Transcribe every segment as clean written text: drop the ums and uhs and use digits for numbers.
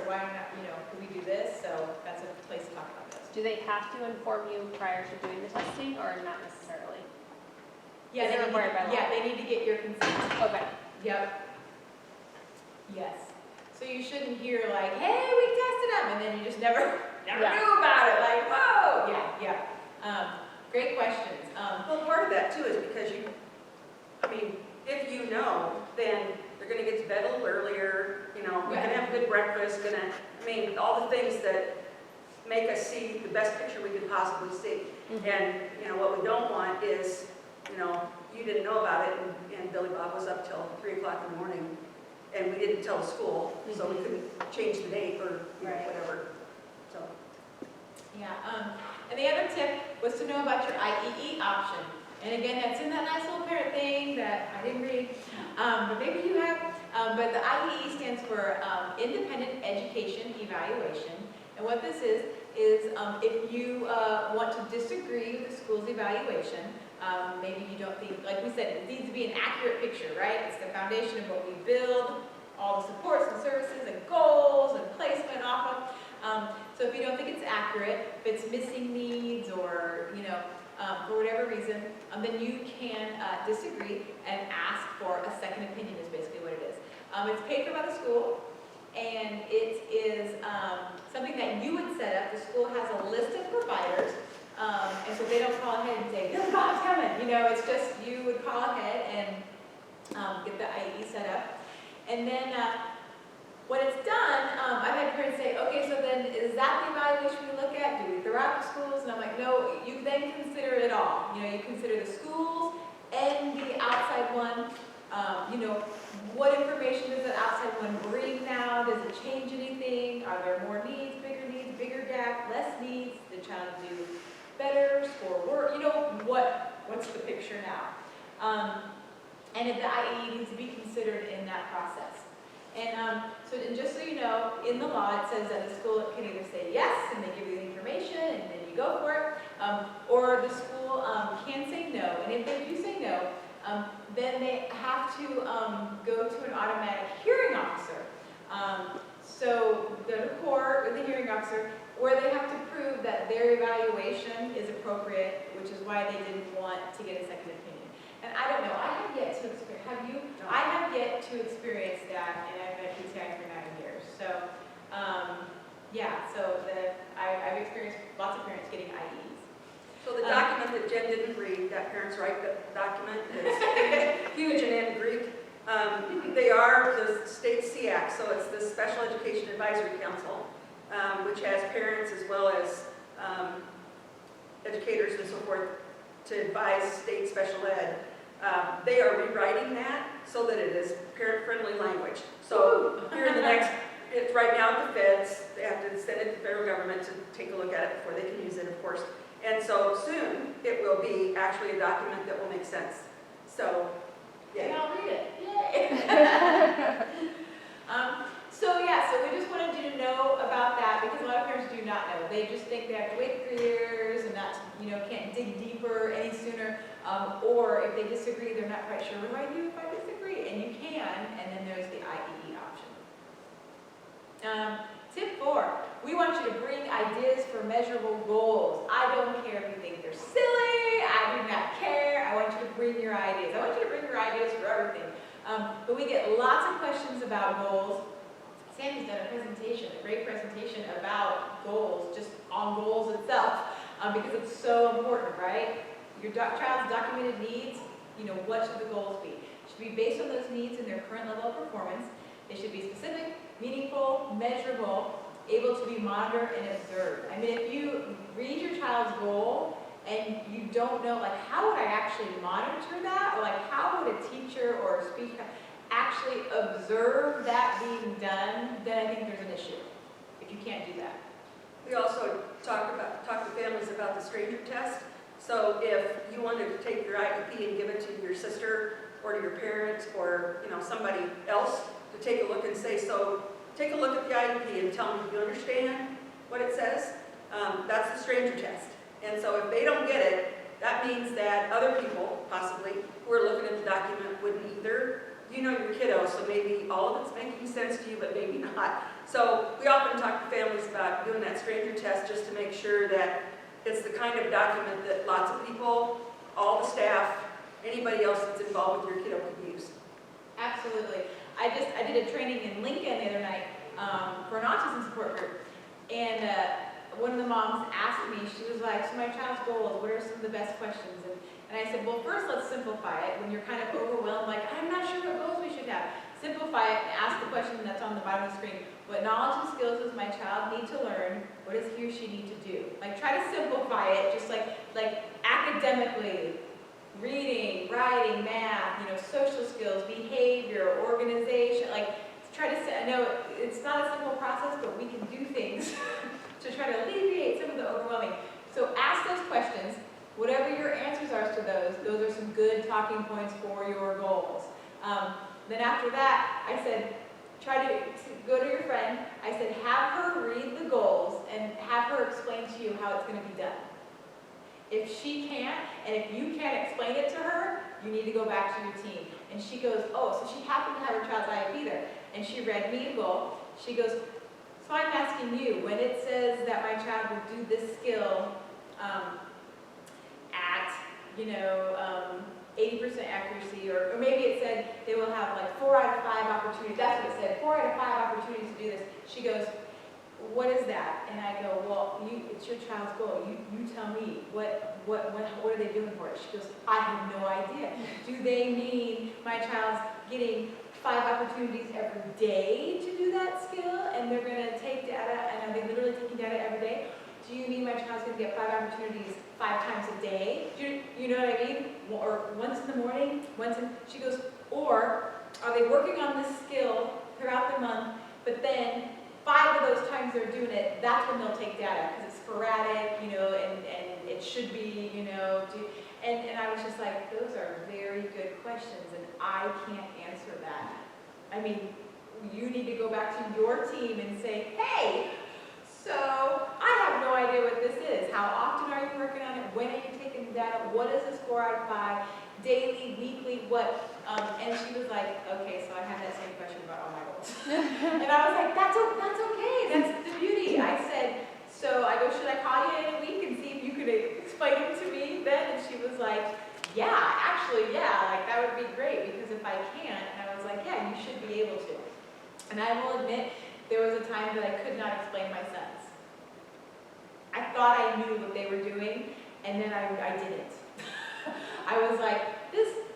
why not, can we do this? So that's a place to talk about this. Do they have to inform you prior to doing the testing, or not necessarily? Yeah, Is it required by law? Yeah, they need to get your consent. Okay. Yep. Yes. So you shouldn't hear like, hey, we tested them, and then you just never Yeah. knew about it. Like, whoa. Yeah. Great questions. Well, part of that too is because if you know, then they're gonna get to bed a little earlier, we're gonna have a good breakfast, all the things that make us see the best picture we could possibly see. And, what we don't want is, you didn't know about it and Billy Bob was up till 3 o'clock in the morning and we didn't tell the school, so we couldn't change the date or whatever, so. Yeah, and the other tip was to know about your IEE option. And again, that's in that nice little parent thing that I didn't read, but maybe you have. But the IEE stands for Independent Education Evaluation. And what this is if you want to disagree with the school's evaluation, maybe you don't think, like we said, it needs to be an accurate picture, right? It's the foundation of what we build, all the supports and services and goals and placement off of. So if you don't think it's accurate, if it's missing needs or, for whatever reason, then you can disagree and ask for a second opinion is basically what it is. It's paid for by the school, and it is something that you would set up. The school has a list of providers, and so they don't call ahead and say, Billy Bob's coming. It's just you would call ahead and get the IE set up. And then when it's done, I've had parents say, okay, so then is that the evaluation we look at? Do we throw out the schools? And I'm like, no, you then consider it all. You consider the schools and the outside one. What information does the outside one bring now? Does it change anything? Are there more needs, bigger gap, less needs? The child do better, score worse? What's the picture now? And if the IE needs to be considered in that process. And just so you know, in the law it says that the school can either say yes and they give you the information and then you go for it, or the school can say no. And if they do say no, then they have to go to an automatic hearing officer. So go to court with the hearing officer where they have to prove that their evaluation is appropriate, which is why they didn't want to get a second opinion. And I don't know, I have yet to experience, have you? No. I have yet to experience that, and I've been at PTI for 9 years. So, I've experienced lots of parents getting IEs. So the document that Jen didn't read, that parents write the document, it's huge and in Greek. They are the state SEAC, so it's the Special Education Advisory Council, which has parents as well as educators and so forth to advise state special ed. They are rewriting that so that it is parent-friendly language. So here in the next, it's right now at the feds, they have to send it to the federal government to take a look at it before they can use it, of course. And so soon, it will be actually a document that will make sense. So, yeah. And I'll read it. Yay! So we just wanted you to know about that because a lot of parents do not know. They just think they have to wait 3 years and not, can't dig deeper any sooner. Or if they disagree, they're not quite sure, what do I do if I disagree? And you can, and then there's the IEE option. Tip 4, we want you to bring ideas for measurable goals. I don't care if you think they're silly, I do not care. I want you to bring your ideas. I want you to bring your ideas for everything. But we get lots of questions about goals. Sammy's done a great presentation about goals, just on goals itself, because it's so important, right? Your child's documented needs, what should the goals be? It should be based on those needs and their current level of performance. They should be specific, meaningful, measurable, able to be monitored and observed. If you read your child's goal and you don't know, how would I actually monitor that? Or how would a teacher or a speech actually observe that being done, then I think there's an issue, if you can't do that. We also talk to families about the stranger test. So if you wanted to take your IEP and give it to your sister or to your parents or somebody else to take a look and say, so take a look at the IEP and tell me, do you understand what it says? That's the stranger test. And so if they don't get it, that means that other people, possibly, who are looking at the document wouldn't either. you know your kiddo, so maybe all of it's making sense to you, but maybe not. So we often talk to families about doing that stranger test just to make sure that it's the kind of document that lots of people, all the staff, anybody else that's involved with your kiddo could use. Absolutely. I did a training in Lincoln the other night for an autism support group, and one of the moms asked me, she was like, so my child's goals, what are some of the best questions? And I said, well, first let's simplify it. When you're kind of overwhelmed, like, I'm not sure what goals we should have. Simplify it and ask the question that's on the bottom of the screen. What knowledge and skills does my child need to learn? What does he or she need to do? Like, try to simplify it, just like academically. Reading, writing, math, social skills, behavior, organization, try to say, I know it's not a simple process, but we can do things to try to alleviate some of the overwhelming. So ask those questions, whatever your answers are to those are some good talking points for your goals. Then after that, I said, try to go to your friend, I said, have her read the goals and have her explain to you how it's going to be done. If she can't, and if you can't explain it to her, you need to go back to your team. And she goes, oh, so she happened to have her child's IEP there. And she read me a goal. She goes, so I'm asking you, when it says that my child will do this skill at, 80% accuracy, or maybe it said they will have 4 out of 5 opportunities. That's what it said, 4 out of 5 opportunities to do this. She goes, what is that? And I go, well, it's your child's goal. You tell me, what are they doing for it? She goes, I have no idea. Do they mean my child's getting 5 opportunities every day to do that skill, and they're going to take data, and are they literally taking data every day? Do you mean my child's going to get 5 opportunities 5 times a day? You know what I mean? Or once in the morning, she goes, or are they working on this skill throughout the month, but then 5 of those times they're doing it, that's when they'll take data, because it's sporadic, and it should be, and I was just like, those are very good questions, and I can't answer that. I mean, you need to go back to your team and say, hey, so I have no idea what this is. How often are you working on it? When are you taking the data? What is this 4 out of 5? Daily, weekly, what? And she was like, okay, so I had that same question about all my goals. And I was like, that's okay. That's the beauty. I said, so I go, should I call you in a week and see if you could explain it to me then? And she was like, yeah, actually, yeah, that would be great, because if I can't, and I was like, yeah, you should be able to. And I will admit, there was a time that I could not explain my sons. I thought I knew what they were doing, and then I didn't. I was like,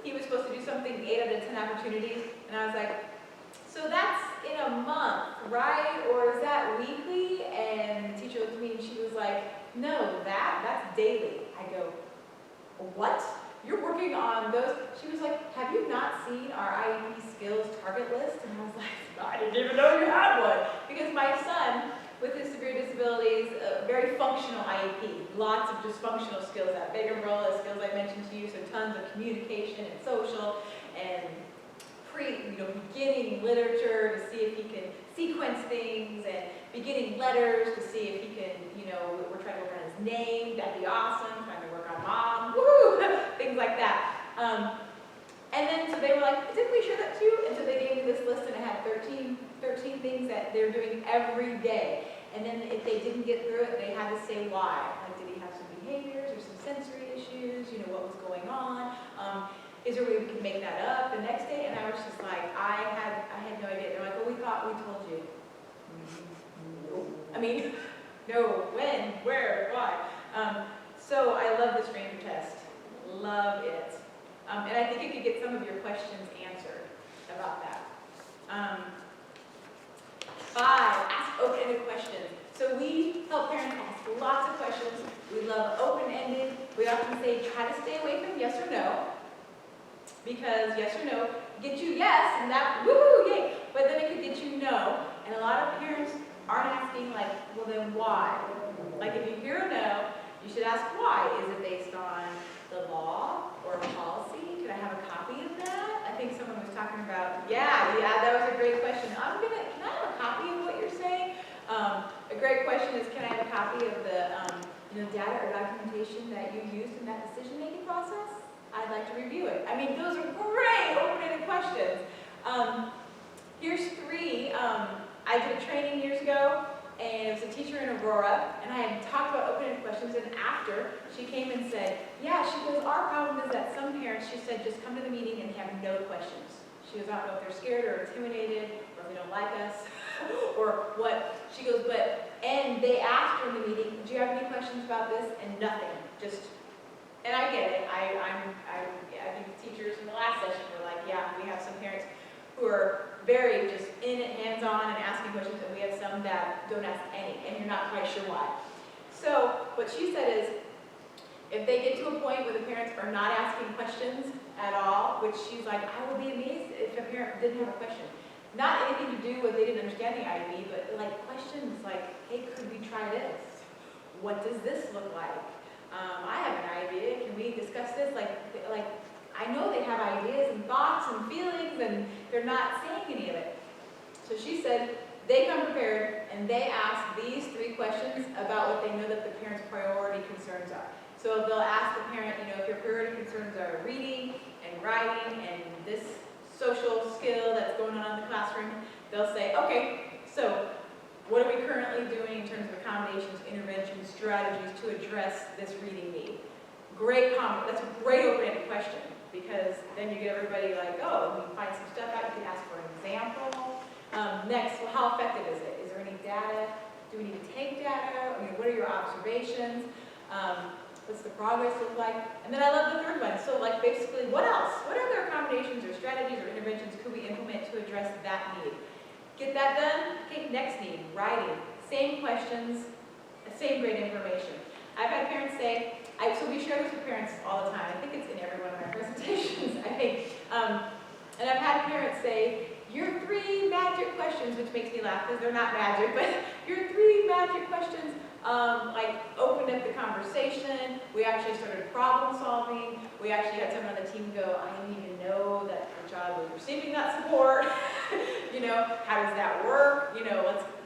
he was supposed to do something 8 out of 10 opportunities, and I was like, so that's in a month, right? Or is that weekly? And the teacher looked at me and she was like, no, that's daily. I go, what? You're working on those? She was like, have you not seen our IEP skills target list? And I was like, I didn't even know you had one. Because my son, with his severe disabilities, very functional IEP, lots of just functional skills, that big umbrella of skills I mentioned to you, so tons of communication and social and beginning literature to see if he can sequence things, and beginning letters to see if he can, we're trying to work on his name, that'd be awesome, trying to work on mom, woo, things like that. And then, so they were like, didn't we share that too? And so they gave me this list, and it had 13 things that they're doing every day. And then if they didn't get through it, they had to say why. Like, did he have some behaviors or some sensory issues? What was going on? Is there a way we can make that up the next day? And I was just like, I had no idea. They're like, well, we thought we told you. No. I mean, no, when, where, why? So I love the stranger test. Love it. And I think you could get some of your questions answered about that. 5, ask open-ended questions. So we help parents ask lots of questions. We love open-ended. We often say, try to stay away from yes or no. Because yes or no get you yes, and that, woohoo, yay. But then it could get you no. And a lot of parents aren't asking, well, then why? If you hear a no, you should ask why. Is it based on the law or a policy? Could I have a copy of that? I think someone was talking about, yeah, that was a great question. Can I have a copy of what you're saying? A great question is, can I have a copy of the data or documentation that you used in that decision-making process? I'd like to review it. I mean, those are great open-ended questions. Here's three. I did a training years ago, and it was a teacher in Aurora, and I had talked about open-ended questions, and after, she came and said, yeah, she goes, our problem is that some parents, she said, just come to the meeting and have no questions. She goes, I don't know if they're scared or intimidated, or if they don't like us, or what. She goes, and they asked her in the meeting, do you have any questions about this? And nothing, just, and I get it. I think teachers in the last session were like, yeah, we have some parents who are very just in it, hands-on, and asking questions, and we have some that don't ask any, and you're not quite sure why. So what she said is, if they get to a point where the parents are not asking questions at all, which she's like, I would be amazed if a parent didn't have a question. Not anything to do with they didn't understand the IEP, but like questions like, hey, could we try this? What does this look like? I have an idea. Can we discuss this? Like I know they have ideas and thoughts and feelings, and they're not saying any of it. So she said they come prepared and they ask these three questions about what they know that the parent's priority concerns are. So they'll ask the parent, if your priority concerns are reading and writing and this social skill that's going on in the classroom, they'll say, okay, so what are we currently doing in terms of accommodations, interventions, strategies to address this reading need? Great comment. That's a great open-ended question, because then you get everybody like, oh, we can find some stuff out. You can ask for an example. Next, well, how effective is it? Is there any data? Do we need to take data? What are your observations? What's the progress look like? And then I love the third one. So basically, what else? What other accommodations or strategies or interventions could we implement to address that need? Get that done? Okay, next need, writing. Same questions, same great information. I've had parents say, so we share this with parents all the time. I think it's in every one of my presentations, I think. And I've had parents say, your three magic questions, which makes me laugh because they're not magic, but your three magic questions opened up the conversation. We actually started problem solving. We actually had someone on the team go, I didn't even know that our child was receiving that support. How does that work?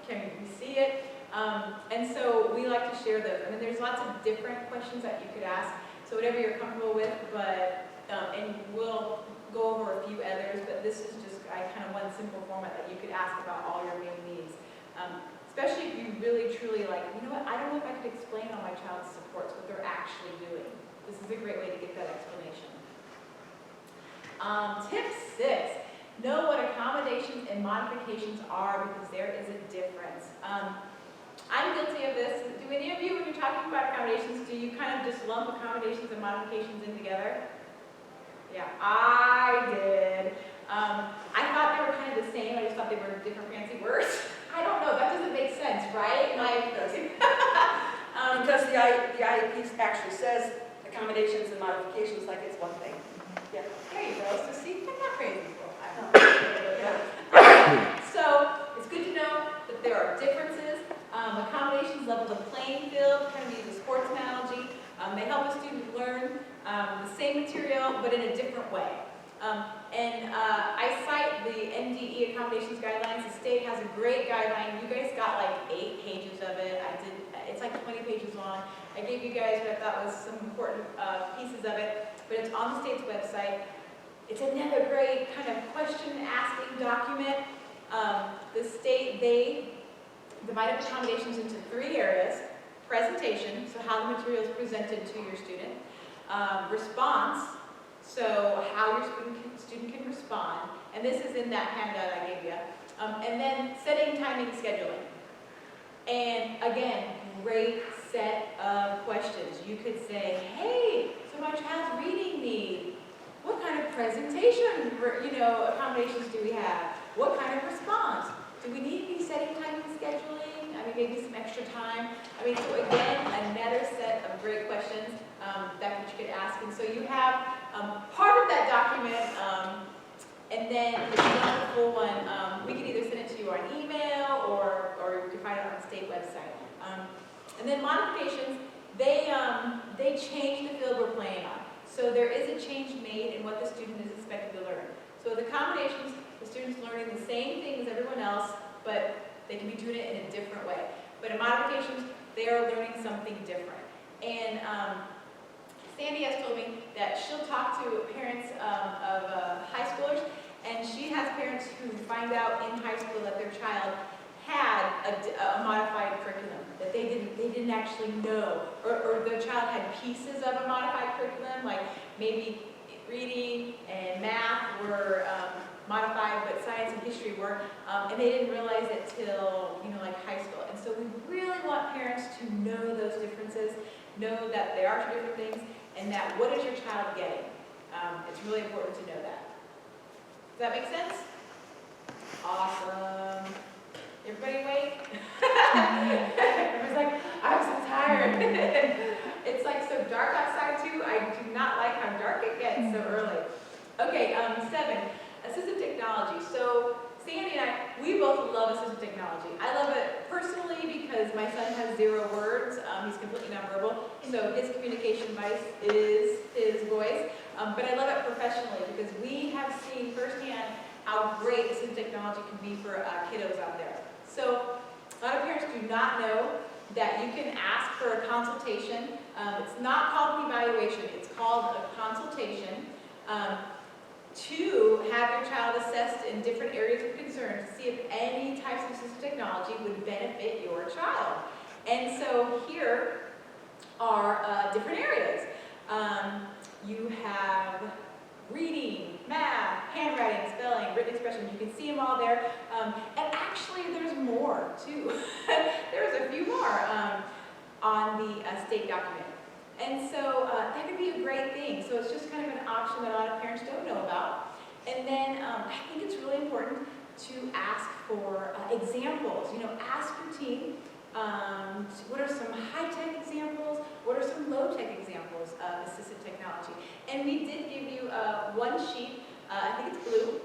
Can we see it? And so we like to share those. There's lots of different questions that you could ask. So whatever you're comfortable with, but, and we'll go over a few others, but this is just kind of one simple format that you could ask about all your main needs. Especially if you really, truly I don't know if I could explain all my child's supports, what they're actually doing. This is a great way to get that explanation. Tip 6, know what accommodations and modifications are, because there is a difference. I'm guilty of this. Do any of you, when you're talking about accommodations, do you kind of just lump accommodations and modifications in together? Yeah, I did. I thought they were kind of the same. I just thought they were different fancy words. I don't know. That doesn't make sense, right? Because the IEP actually says accommodations and modifications like it's one thing. Yeah. There you go. So see, I'm not crazy. So it's good to know that there are differences. Accommodations level the playing field, kind of use a sports analogy. They help a student learn the same material, but in a different way. I cite the NDE accommodations guidelines. The state has a great guideline. You guys got 8 pages of it. It's 20 pages long. I gave you guys what I thought was some important pieces of it, but it's on the state's website. It's another great kind of question-asking document. The state, they divide up accommodations into 3 areas. Presentation, so how the material is presented to your student. Response, so how your student can respond. And this is in that handout I gave you. And then setting, timing, scheduling. And again, great set of questions. You could say, hey, so my child's reading need. What kind of presentation, accommodations do we have? What kind of response? Do we need any setting, timing, scheduling? Maybe some extra time. So again, another set of great questions that you could ask. And so you have part of that document, and then if you want the full one, we can either send it to you on email or you can find it on the state website. And then modifications, they change the field we're playing on. So there is a change made in what the student is expected to learn. So with accommodations, the student's learning the same thing as everyone else, but they can be doing it in a different way. But in modifications, they are learning something different. And Sandy has told me that she'll talk to parents of high schoolers, and she has parents who find out in high school that their child had a modified curriculum, that they didn't actually know, or their child had pieces of a modified curriculum, like maybe reading and math were modified, but science and history weren't, and they didn't realize it till, like high school. And so we really want parents to know those differences, know that there are two different things, and that what is your child getting? It's really important to know that. Does that make sense? Awesome. Everybody awake? Everybody's like, I'm so tired. It's like so dark outside too. I do not like how dark it gets so early. Okay, 7, assistive technology. So Sandy and I, we both love assistive technology. I love it personally because my son has 0 words. He's completely nonverbal. So his communication device is his voice. But I love it professionally because we have seen firsthand how great assistive technology can be for kiddos out there. So a lot of parents do not know that you can ask for a consultation. It's not called an evaluation, it's called a consultation to have your child assessed in different areas of concern to see if any types of assistive technology would benefit your child. And so here are different areas. You have reading, math, handwriting, spelling, written expression. You can see them all there. And actually, there's more, too. There's a few more on the state document. And so that could be a great thing. So it's just kind of an option that a lot of parents don't know about. And then I think it's really important to ask for examples. Ask your teen, what are some high-tech examples? What are some low-tech examples of assistive technology? And we did give you one sheet, I think it's blue,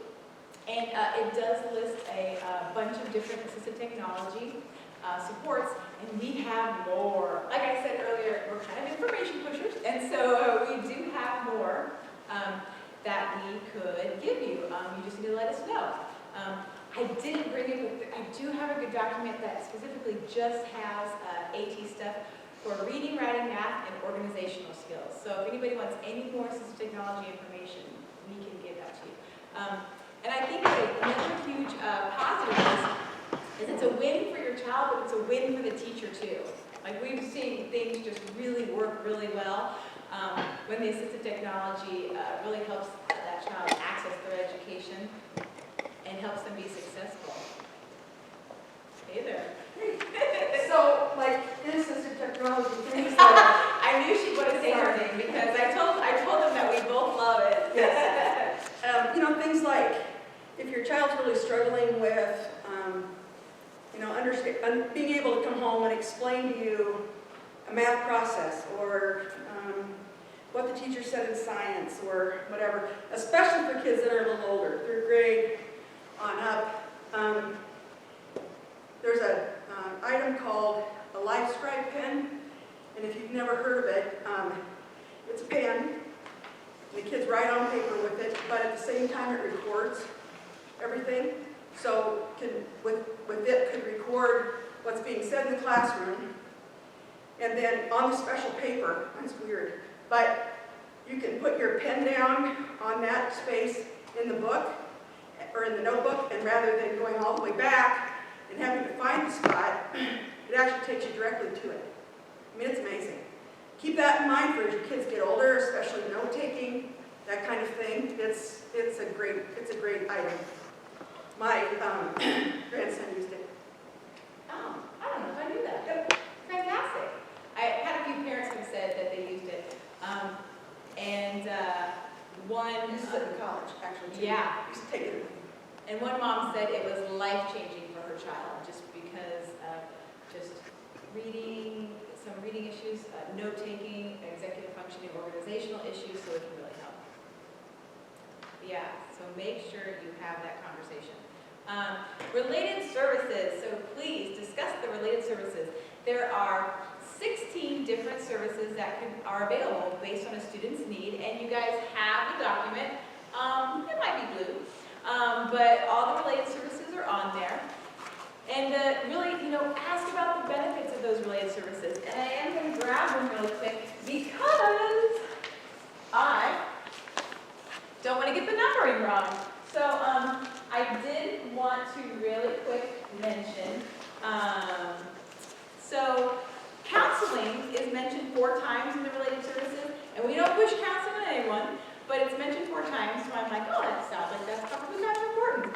and it does list a bunch of different assistive technology supports, and we have more. Like I said earlier, we're kind of information pushers, and so we do have more that we could give you. You just need to let us know. I didn't bring it, but I do have a good document that specifically just has AT stuff for reading, writing, math, and organizational skills. So if anybody wants any more assistive technology information, we can give that to you. And I think that another huge positive is it's a win for your child, but it's a win for the teacher too. Like we've seen things just really work really well when the assistive technology really helps that child access their education and helps them be successful. Hey there. So, like, in assistive technology, things like, I knew she'd want to say her name because I told them that we both love it. yes, things like, if your child's really struggling with, being able to come home and explain to you a math process or what the teacher said in science or whatever, especially for kids that are a little older, 3rd grade on up. There's an item called a LifeScribe pen, and if you've never heard of it, it's a pen, and the kids write on paper with it, but at the same time it records everything. So with it could record what's being said in the classroom, and then on the special paper, that's weird, but you can put your pen down on that space in the book, or in the notebook, and rather than going all the way back and having to find the spot, it actually takes you directly to it. I mean, it's amazing. Keep that in mind for as your kids get older, especially note-taking, that kind of thing. It's a great item. My grandson used it. Oh, I don't know if I knew that. Yep. Fantastic. I had a few parents who said that they used it. One, Used it in college, actually, too. yeah, Used to take it. and one mom said it was life-changing for her child just because of just reading, some reading issues, note-taking, executive functioning, organizational issues, so it can really help. Yeah, so make sure you have that conversation. Related services, so please discuss the related services. There are 16 different services that are available based on a student's need, and you guys have the document. It might be blue, but all the related services are on there. And really, ask about the benefits of those related services. And I am going to grab them really quick because I don't want to get the numbering wrong. So So counseling is mentioned 4 times in the related services, and we don't push counseling on anyone, but it's mentioned 4 times, so I'm like, oh, that sounds like that's probably kind of important.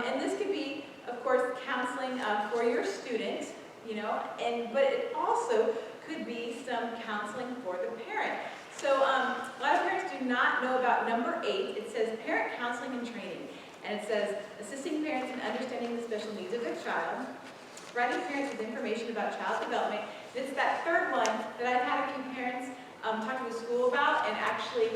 And this could be, of course, counseling for your student, you know, but it also could be some counseling for the parent. So a lot of parents do not know about number 8. It says parent counseling and training. And it says assisting parents in understanding the special needs of their child, providing parents with information about child development. It's that 3rd one that I've had a few parents talk to the school about and actually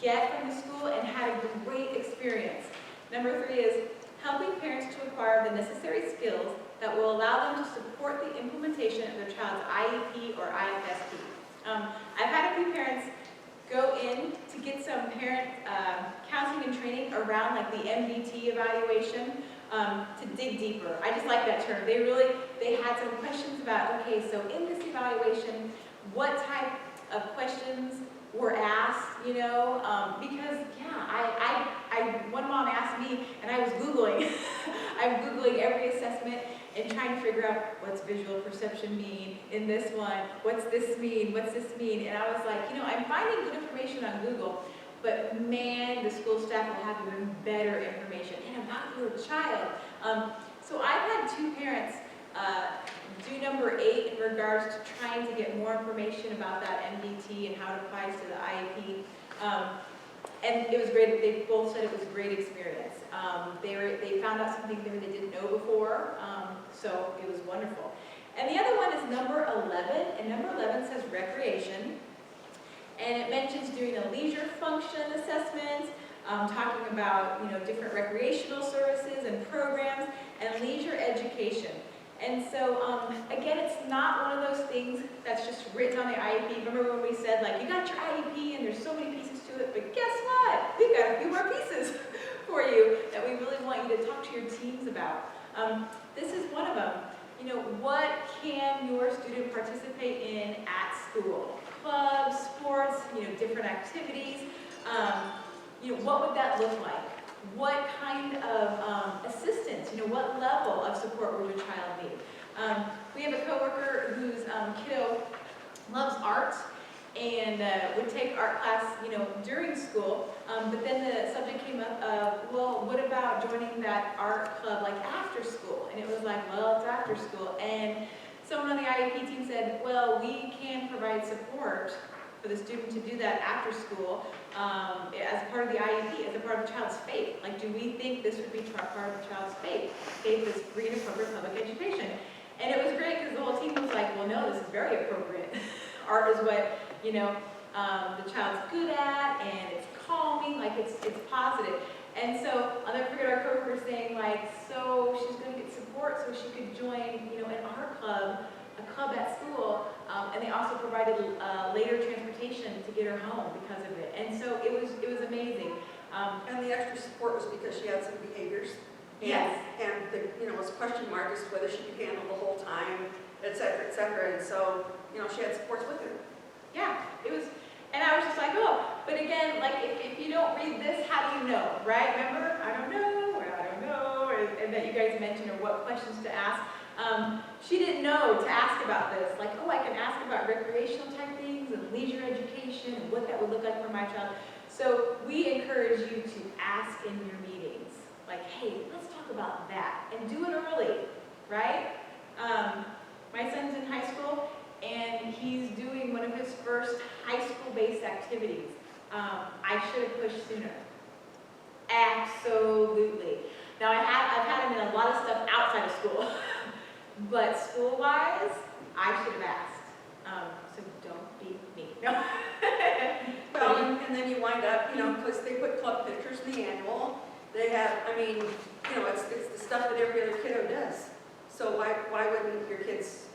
get from the school and had a great experience. Number 3 is helping parents to acquire the necessary skills that will allow them to support the implementation of their child's IEP or IFSP. I've had a few parents go in to get some parent counseling and training around like the MDT evaluation to dig deeper. I just like that term. They had some questions about, okay, so in this evaluation, what type of questions were asked, you know, because yeah, one mom asked me, and I was Googling, I'm Googling every assessment and trying to figure out what's visual perception mean in this one, what's this mean, and I was like, you know, I'm finding good information on Google, but man, the school staff will have even better information and about your child. So I've had 2 parents do number 8 in regards to trying to get more information about that MDT and how it applies to the IEP. And it was great. They both said it was a great experience. They found out something maybe they didn't know before, so it was wonderful. And the other one is number 11, and number 11 says recreation. And it mentions doing a leisure function assessment, talking about, you know, different recreational services and programs, and leisure education. And so, again, it's not one of those things that's just written on the IEP. Remember when we said, like, you got your IEP and there's so many pieces to it, but guess what? We've got a few more pieces for you that we really want you to talk to your teams about. This is one of them. You know, what can your student participate in at school? Clubs, sports, you know, different activities. You know, what would that look like? What kind of assistance, you know, what level of support would your child need? We have a coworker whose kiddo loves art and would take art class, you know, during school, but then the subject came up of, well, what about joining that art club like after school? And it was like, well, it's after school. And someone on the IEP team said, well, we can provide support for the student to do that after school as part of the IEP, as a part of the child's faith. Like, do we think this would be part of the child's faith? Faith is free and appropriate public education. And it was great because the whole team was like, well, no, this is very appropriate. Art is what, you know, the child's good at, and it's calming, like it's positive. And so I'll never forget our coworker saying, like, so she's going to get support so she could join, you know, an art club, a club at school, and they also provided later transportation to get her home because of it. And so it was amazing. And the extra support was because she had some behaviors. Yes. And the, you know, was a question mark as to whether she could handle the whole time, et cetera, et cetera. And so, you know, she had supports with her. Yeah, it was, and I was just like, oh, but again, like, if you don't read this, how do you know, right? Remember, I don't know, and that you guys mentioned, or what questions to ask. She didn't know to ask about this, like, oh, I can ask about recreational type things and leisure education and what that would look like for my child. So we encourage you to ask in your meetings, like, hey, let's talk about that, and do it early, right? My son's in high school, and he's doing one of his first high school-based activities. I should have pushed sooner. Absolutely. Now, I've had him in a lot of stuff outside of school, but school-wise, I should have asked. So don't be me. No. Well, and then you wind up, you know, because they put club pictures in the annual. They have, I mean, you know, it's the stuff that every other kiddo does. So why wouldn't your kids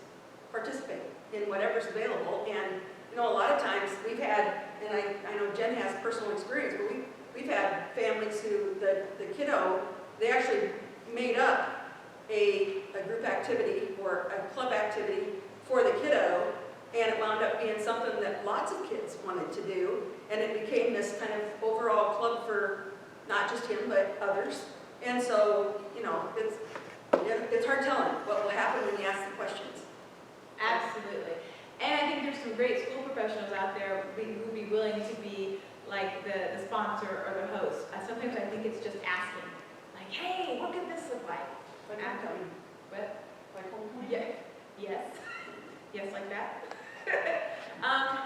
participate in whatever's available? And, you know, a lot of times we've had, and I know Jen has personal experience, but we've had families who, the kiddo, they actually made up a group activity or a club activity for the kiddo, and it wound up being something that lots of kids wanted to do, and it became this kind of overall club for not just him, but others. And so, you know, It's hard telling what will happen when you ask the questions. Absolutely. And I think there's some great school professionals out there who would be willing to be like the sponsor or the host. Sometimes I think it's just asking, like, hey, what could this look like? Like After- homecoming. What? Like homecoming? Yeah. Yes. Yes, like that.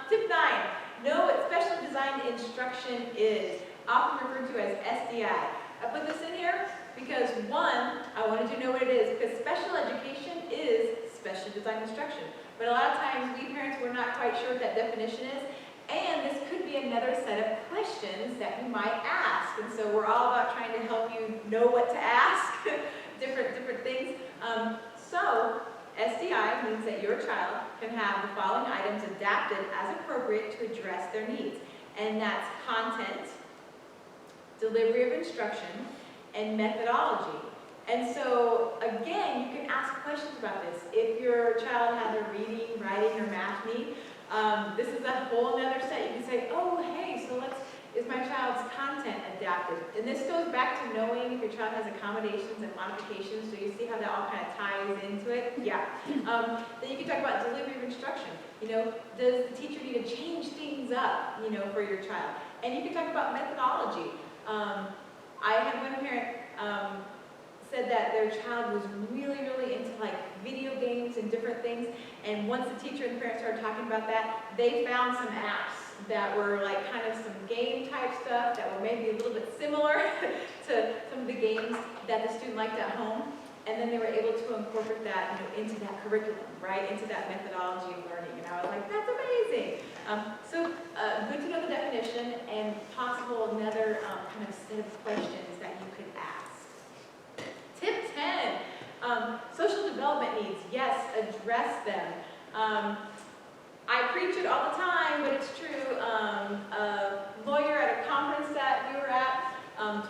Tip 9, know what special designed instruction is, often referred to as SDI. I put this in here because one, I wanted you to know what it is, because special education is special designed instruction. But a lot of times we parents, we're not quite sure what that definition is, and this could be another set of questions that you might ask. And so we're all about trying to help you know what to ask, different things. So SDI means that your child can have the following items adapted as appropriate to address their needs. And that's content, delivery of instruction, and methodology. And so, again, you can ask questions about this. If your child has a reading, writing, or math need, this is a whole other set. You can say, oh, hey, so is my child's content adapted? And this goes back to knowing if your child has accommodations and modifications, so you see how that all kind of ties into it? Yeah. Then you can talk about delivery of instruction. You know, does the teacher need to change things up, you know, for your child? And you can talk about methodology. I had one parent said that their child was really into like video games and different things, and once the teacher and the parents started talking about that, they found some apps that were like kind of some game type stuff that were maybe a little bit similar to some of the games that the student liked at home, and then they were able to incorporate that, you know, into that curriculum, right, into that methodology of learning. And I was like, that's amazing. So good to know the definition and possible another kind of set of questions that you could ask. Tip 10, social development needs. Yes, address them. I preach it all the time, but it's true. A lawyer at a conference that we were at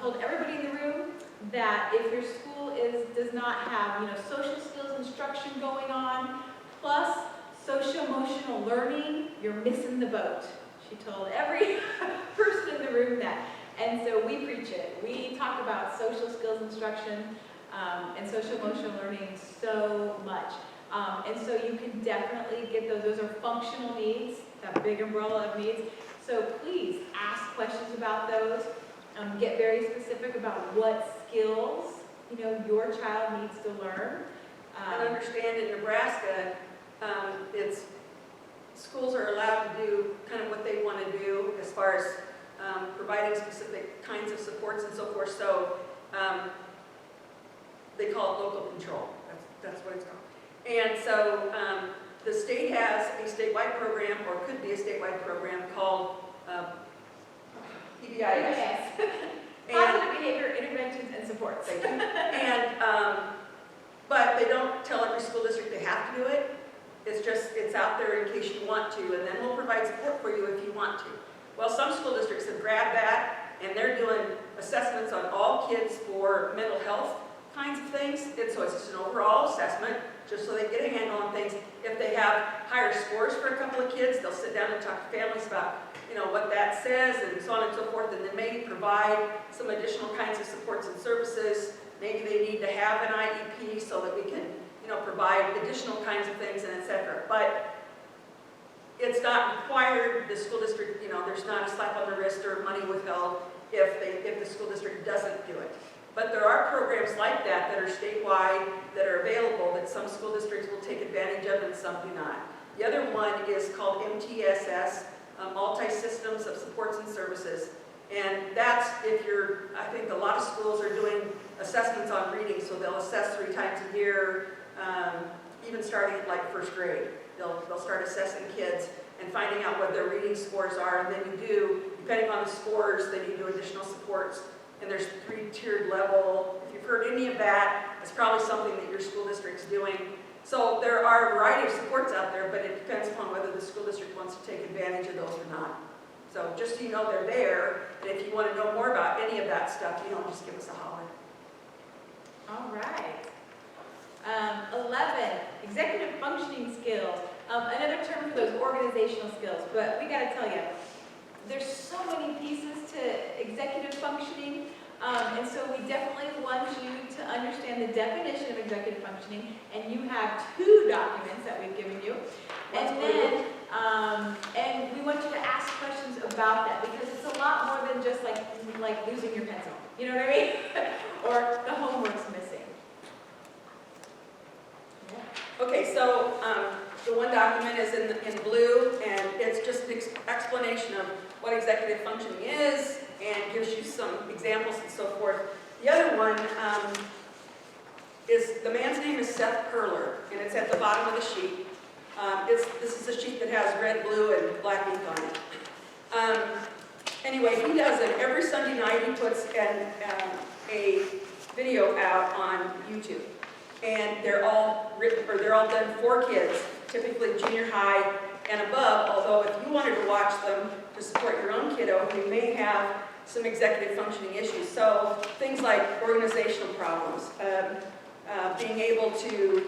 told everybody in the room that if your school does not have, you know, social skills instruction going on, plus social-emotional learning, you're missing the boat. She told every person in the room that. And so we preach it. We talk about social skills instruction and social-emotional learning so much. And so you can definitely get those. Those are functional needs, that big umbrella of needs. So please ask questions about those. Get very specific about what skills, you know, your child needs to learn. And understand in Nebraska, schools are allowed to do kind of what they want to do as far as providing specific kinds of supports and so forth. So they call it local control. That's what it's called. And so the state has a statewide program, or could be a statewide program, called PBIS. Yes. Positive behavior interventions and supports. And, but they don't tell every school district they have to do it. It's out there in case you want to, and then we'll provide support for you if you want to. Well, some school districts have grabbed that, and they're doing assessments on all kids for mental health kinds of things. And so it's just an overall assessment, just so they get a handle on things. If they have higher scores for a couple of kids, they'll sit down and talk to families about, you know, what that says and so on and so forth, and then maybe provide some additional kinds of supports and services. Maybe they need to have an IEP so that we can, you know, provide additional kinds of things and etc. But it's not required. The school district, you know, there's not a slap on the wrist or money withheld if the school district doesn't do it. But there are programs like that that are statewide, that are available, that some school districts will take advantage of and some do not. The other one is called MTSS, Multi-Systems of Supports and Services. And that's I think a lot of schools are doing assessments on reading, so they'll assess 3 times a year, even starting at like first grade. They'll start assessing kids and finding out what their reading scores are, and then you do, depending on the scores, then you do additional supports. And there's 3-tiered level. If you've heard any of that, it's probably something that your school district's doing. So there are a variety of supports out there, but it depends upon whether the school district wants to take advantage of those or not. So just so you know they're there, and if you want to know more about any of that stuff, you know, just give us a holler. All right. 11, executive functioning skills. Another term for those organizational skills, but we got to tell you, there's so many pieces to executive functioning. And so we definitely want you to understand the definition of executive functioning, and you have 2 documents that we've given you. And then, and we want you to ask questions about that, because it's a lot more than just like losing your pencil, you know what I mean? Or the homework's missing. Okay, so the one document is in blue, and it's just an explanation of what executive functioning is, and gives you some examples and so forth. The other one is, the man's name is Seth Perler, and it's at the bottom of the sheet. This is a sheet that has red, blue, and black ink on it. Anyway, he does it every Sunday night. He puts a video out on YouTube. And they're all done for kids, typically junior high and above, although if you wanted to watch them to support your own kiddo, you may have some executive functioning issues. So things like organizational problems, being able to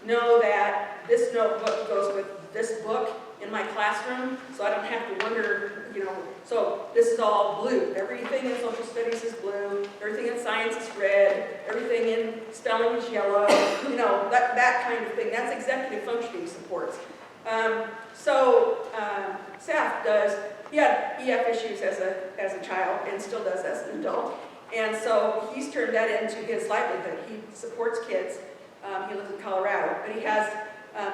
know that this notebook goes with this book in my classroom, so I don't have to wonder, so this is all blue. Everything in social studies is blue, everything in science is red, everything in spelling is yellow, that kind of thing. That's executive functioning supports. Seth he had EF issues as a child and still does as an adult. And so he's turned that into his livelihood. He supports kids. He lives in Colorado, but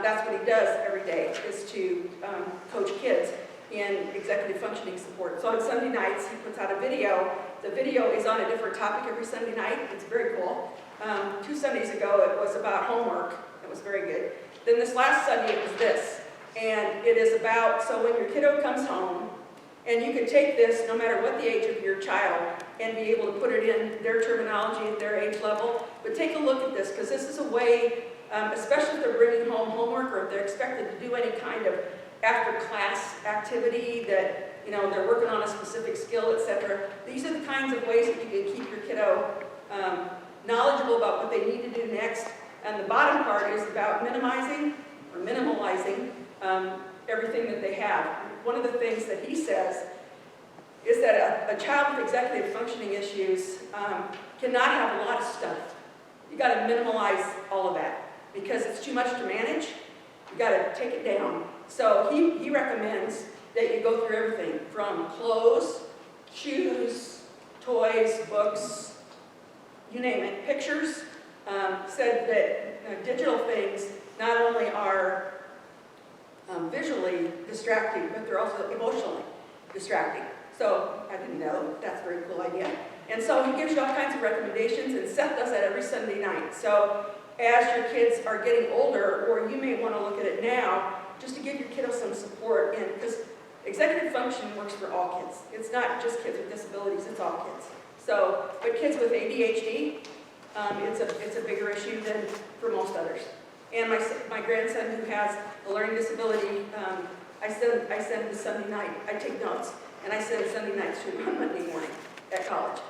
that's what he does every day, is to coach kids in executive functioning support. So on Sunday nights, he puts out a video. The video is on a different topic every Sunday night. It's very cool. 2 Sundays ago, it was about homework. It was very good. Then this last Sunday, it was this. And it is about, so when your kiddo comes home, and you can take this, no matter what the age of your child, and be able to put it in their terminology at their age level. But take a look at this, because this is a way, especially if they're bringing home homework, or if they're expected to do any kind of after-class activity that, they're working on a specific skill, etc. These are the kinds of ways that you can keep your kiddo knowledgeable about what they need to do next. And the bottom part is about minimizing or minimalizing everything that they have. One of the things that he says is that a child with executive functioning issues cannot have a lot of stuff. You got to minimalize all of that, because it's too much to manage. You got to take it down. So he recommends that you go through everything from clothes, shoes, toys, books, you name it, pictures. Said that digital things not only are visually distracting, but they're also emotionally distracting. So I didn't know. That's a very cool idea. And so he gives you all kinds of recommendations, and Seth does that every Sunday night. So as your kids are getting older, or you may want to look at it now, just to give your kiddo some support, because executive functioning works for all kids. It's not just kids with disabilities, it's all kids. So, but kids with ADHD, it's a bigger issue than for most others. And my grandson, who has a learning disability, I send the Sunday night, I take notes, and I send Sunday nights to him on Monday morning at college.